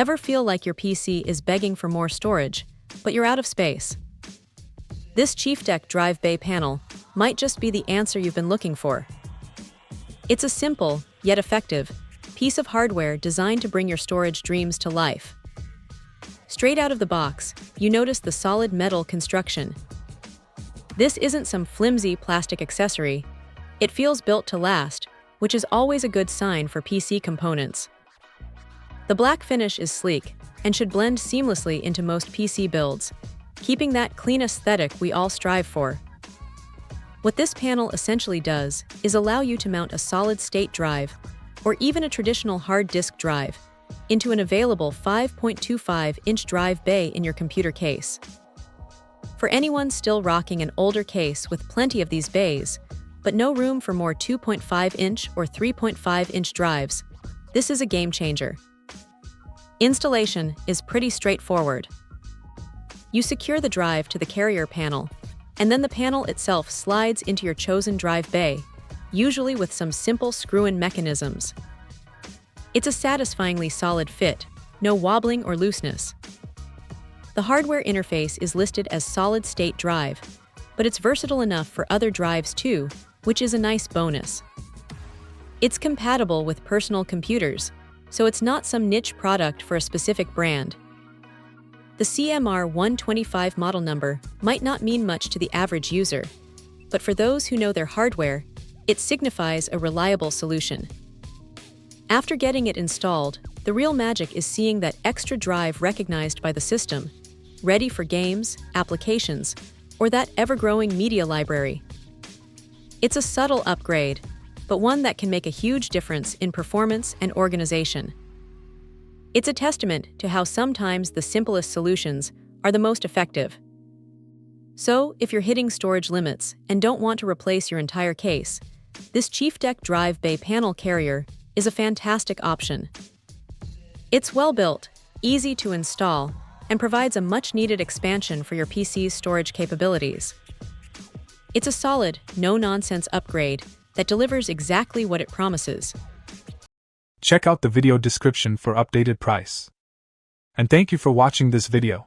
Ever feel like your PC is begging for more storage, but you're out of space? This Chieftec Drive Bay panel might just be the answer you've been looking for. It's a simple, yet effective, piece of hardware designed to bring your storage dreams to life. Straight out of the box, you notice the solid metal construction. This isn't some flimsy plastic accessory. It feels built to last, which is always a good sign for PC components. The black finish is sleek and should blend seamlessly into most PC builds, keeping that clean aesthetic we all strive for. What this panel essentially does is allow you to mount a solid-state drive, or even a traditional hard disk drive, into an available 5.25-inch drive bay in your computer case. For anyone still rocking an older case with plenty of these bays, but no room for more 2.5-inch or 3.5-inch drives, this is a game changer. Installation is pretty straightforward. You secure the drive to the carrier panel, and then the panel itself slides into your chosen drive bay, usually with some simple screw-in mechanisms. It's a satisfyingly solid fit, no wobbling or looseness. The hardware interface is listed as solid-state drive, but it's versatile enough for other drives too, which is a nice bonus. It's compatible with personal computers, so it's not some niche product for a specific brand. The CMR 125 model number might not mean much to the average user, but for those who know their hardware, it signifies a reliable solution. After getting it installed, the real magic is seeing that extra drive recognized by the system, ready for games, applications, or that ever-growing media library. It's a subtle upgrade, but one that can make a huge difference in performance and organization. It's a testament to how sometimes the simplest solutions are the most effective. So, if you're hitting storage limits and don't want to replace your entire case, this Chieftec Drive Bay panel carrier is a fantastic option. It's well built, easy to install, and provides a much-needed expansion for your PC's storage capabilities. It's a solid, no-nonsense upgrade that delivers exactly what it promises. Check out the video description for updated price. And thank you for watching this video.